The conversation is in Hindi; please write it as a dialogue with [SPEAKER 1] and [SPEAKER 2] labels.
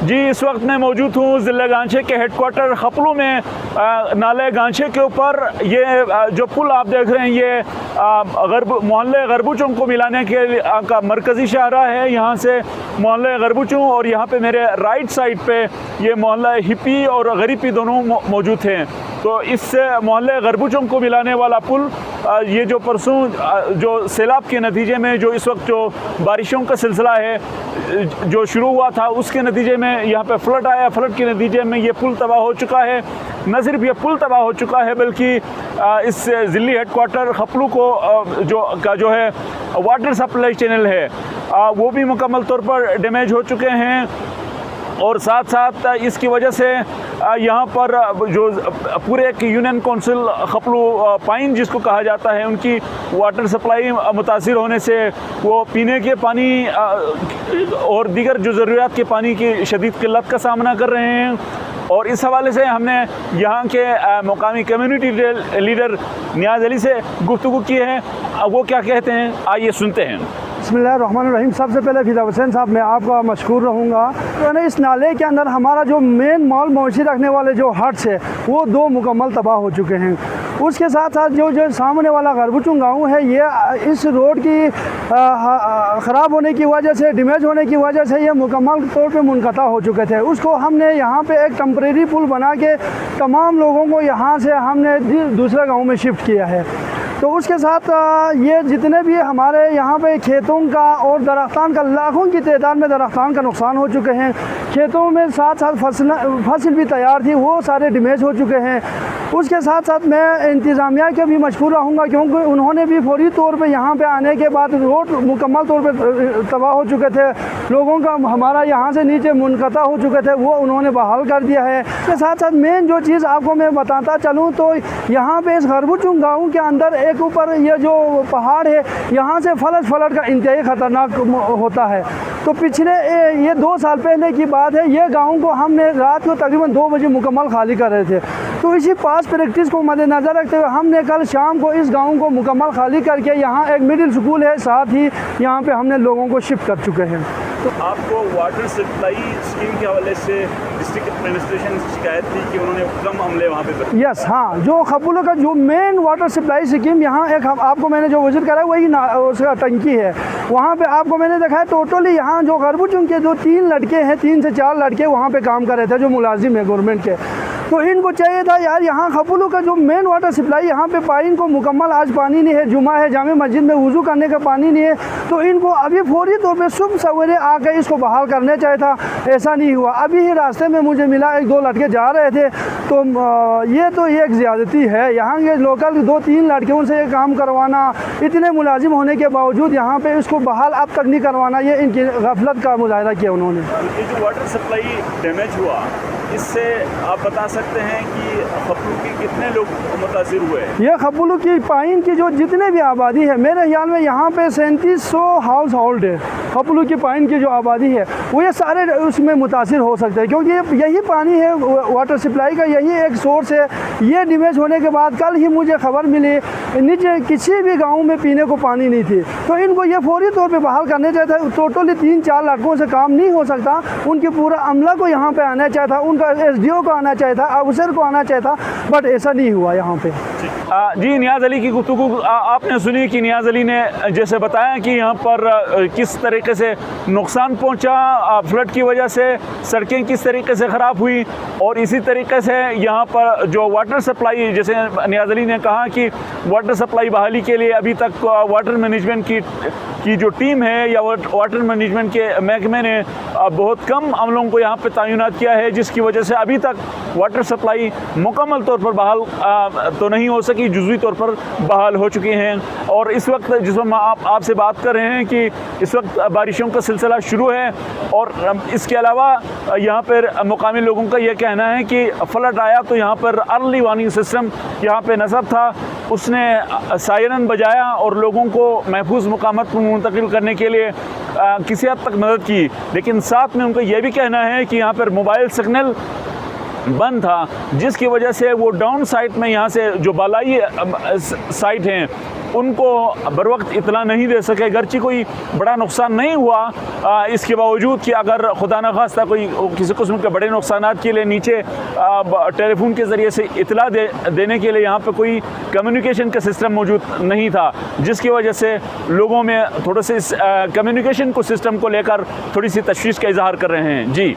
[SPEAKER 1] जी, इस वक्त मैं मौजूद हूँ ज़िला गांछे के हेडक्वार्टर खपलू में। नाले गांछे के ऊपर ये जो पुल आप देख रहे हैं ये मोहल्ले गरबुचों को मिलाने के का मरकज़ी शाहरा है। यहाँ से मोहल्ले गरबुचों और यहाँ पे मेरे राइट साइड पे ये मोहल्ला हिप्पी और गरीबी दोनों मौजूद हैं। तो इस मोहल्ले गरबुचों को मिलाने वाला पुल ये जो परसों जो सैलाब के नतीजे में जो इस वक्त जो बारिशों का सिलसिला है जो शुरू हुआ था उसके नतीजे में यहाँ पे फ्लड आया। फ्लड के नतीजे में ये पुल तबाह हो चुका है। न सिर्फ ये पुल तबाह हो चुका है बल्कि इस ज़िली हेडक्वार्टर खपलू को जो है वाटर सप्लाई चैनल है वो भी मुकम्मल तौर पर डैमेज हो चुके हैं। और साथ साथ इसकी वजह से यहाँ पर जो पूरे एक यूनियन काउंसिल खपलू पाइन जिसको कहा जाता है उनकी वाटर सप्लाई मुतासिर होने से वो पीने के पानी और दीगर जो ज़रूरियात के पानी की शदीद किल्लत का सामना कर रहे हैं। और इस हवाले से हमने यहाँ के मुकामी कम्युनिटी लीडर नियाज़ अली से गुफ्तगू की है। वो क्या कहते हैं आइए सुनते हैं।
[SPEAKER 2] बिस्मिल्लाहिर्रहमानिर्रहीम। सबसे पहले फिदा हुसैन साहब मैं आपका मशकूर रहूँगा। तो इस नाले के अंदर हमारा जो मेन माल मवेशी रखने वाले जो हट्स है वो दो मुकम्मल तबाह हो चुके हैं। उसके साथ साथ जो सामने वाला गरबुचुं गाँव है ये इस रोड की ख़राब होने की वजह से डैमेज होने की वजह से ये मुकम्मल तौर पे मुनक़ता हो चुके थे। उसको हमने यहाँ पे एक टेम्परेरी पुल बना के तमाम लोगों को यहाँ से हमने दूसरे गाँव में शिफ्ट किया है। तो उसके साथ ये जितने भी हमारे यहाँ पे खेतों का और दरख्तान का लाखों की तादाद में दरख्तान का नुकसान हो चुके हैं। खेतों में साथ साथ फसल भी तैयार थी वो सारे डैमेज हो चुके हैं। उसके साथ साथ मैं इंतज़ामिया के भी मशकूर रहूँगा क्योंकि उन्होंने भी फौरी तौर पे यहाँ पे आने के बाद रोड मुकम्मल तौर पे तबाह हो चुके थे। लोगों का हमारा यहाँ से नीचे मुनक़ता हो चुके थे वो उन्होंने बहाल कर दिया है। इसके साथ साथ मेन जो चीज़ आपको मैं बताता चलूँ तो यहाँ पे इस गरबुचुं गाँव के अंदर एक ऊपर ये जो पहाड़ है यहाँ से फ्लड का इंतहाई ख़तरनाक होता है। तो पिछले ये 2 साल पहले की बात है। ये गाँव को हमने रात को तकरीबन 2 बजे मुकम्मल खाली कर रहे थे। तो इसी पास प्रैक्टिस को मद्देनज़र रखते हुए हमने कल शाम को इस गांव को मुकम्मल खाली करके यहाँ एक मिडिल स्कूल है साथ ही यहाँ पे हमने लोगों को शिफ्ट कर चुके हैं।
[SPEAKER 1] तो आपको वाटर सप्लाई स्कीम के हवाले से डिस्ट्रिक्ट एडमिनिस्ट्रेशन शिकायत थी कि उन्होंने कम अमले वहाँ पे
[SPEAKER 2] यस हाँ, जो खपलू का जो मेन वाटर सप्लाई स्कीम यहाँ एक आपको मैंने जो विजिट करा वही उसका टंकी है। वहाँ पे आपको मैंने देखा है टोटली यहाँ जो गरबुचुं के जो 3 लड़के हैं 3 से 4 लड़के वहाँ पे काम कर रहे थे जो मुलाजिम है गवर्नमेंट के। तो इनको चाहिए था यार यहाँ खपलू का जो मेन वाटर सप्लाई यहाँ पे पाइन को मुकम्मल आज पानी नहीं है, जुमा है, जामे मस्जिद में वज़ू करने का पानी नहीं है। तो इनको अभी फौरी तौर पे सुबह सवेरे आकर इसको बहाल करने चाहिए था। ऐसा नहीं हुआ। अभी ही रास्ते में मुझे मिला 1-2 लड़के जा रहे थे। तो ये एक ज़्यादती है। यहाँ के लोकल 2-3 लड़कियों से ये काम करवाना, इतने मुलाजिम होने के बावजूद यहाँ पे इसको बहाल अब तक नहीं करवाना, ये इनकी गफलत का मुजाहिरा किया उन्होंने।
[SPEAKER 1] ये जो वाटर सप्लाई डैमेज हुआ इससे आप बता सकते हैं कि खपलू की कितने लोग मुतासिर हुए?
[SPEAKER 2] ये खपलू की पाइन की जो जितने भी आबादी है मेरे ख्याल में यहाँ पे 3700 हाउस होल्ड है। खपलू की पाइन की जो आबादी है वो ये सारे उसमें मुतासिर हो सकते हैं क्योंकि यही पानी है वाटर सप्लाई का, यही एक सोर्स है। ये डैमेज होने के बाद कल ही मुझे खबर मिली नीचे किसी भी गाँव में पीने को पानी नहीं थी। तो इनको ये फौरी तौर पर बहाल करने चाहिए था। टोटली 3-4 लड़कों से काम नहीं हो सकता। उनके पूरा अमला को यहाँ पर आना चाहिए था, उनका SDO को आना चाहिए था, अफसर को आना चाहिए था, बट ऐसा नहीं हुआ यहाँ पे।
[SPEAKER 1] जी, नियाज़ अली की गुफ्तगू आपने सुनी कि नियाज़ अली ने जैसे बताया कि यहाँ पर किस तरीके से नुकसान पहुँचा फ्लड की वजह से, सड़कें किस तरीके से ख़राब हुई और इसी तरीके से यहाँ पर जो वाटर सप्लाई, जैसे नियाज़ अली ने कहा कि वाटर सप्लाई बहाली के लिए अभी तक वाटर मैनेजमेंट की जो टीम है या वाटर मैनेजमेंट के महकमे ने बहुत कम अमलों को यहाँ पर तैनात किया है, जिसकी वजह से अभी तक वाटर सप्लाई मुकम्मल तौर पर बहाल तो नहीं हो सकी, जुज़वी तौर पर बहाल हो चुकी हैं। और इस वक्त जिस वक्त आपसे बात कर रहे हैं कि इस वक्त बारिशों का सिलसिला शुरू है और इसके अलावा यहाँ पर मुकामी लोगों का यह कहना है कि फ्लड आया तो यहाँ पर अर्ली वार्निंग सिस्टम यहाँ पर नस्ब था, उसने सायरन बजाया और लोगों को महफूज मकामात पर मुंतकिल करने के लिए किसी हद तक मदद की। लेकिन साथ में उनका यह भी कहना है कि यहाँ पर मोबाइल सिग्नल बंद था, जिसकी वजह से वो डाउन साइट में यहाँ से जो बालाई साइट हैं उनको बर वक्त इतला नहीं दे सके। गर्ची कोई बड़ा नुकसान नहीं हुआ, इसके बावजूद कि अगर खुदा न खास्ता कोई किसी किस्म के बड़े नुकसान के लिए नीचे टेलीफोन के ज़रिए से इतला देने के लिए यहाँ पे कोई कम्युनिकेशन का सिस्टम मौजूद नहीं था, जिसकी वजह से लोगों में थोड़े से इस कम्युनिकेशन को सिस्टम को लेकर थोड़ी सी तशवीश का इजहार कर रहे हैं। जी।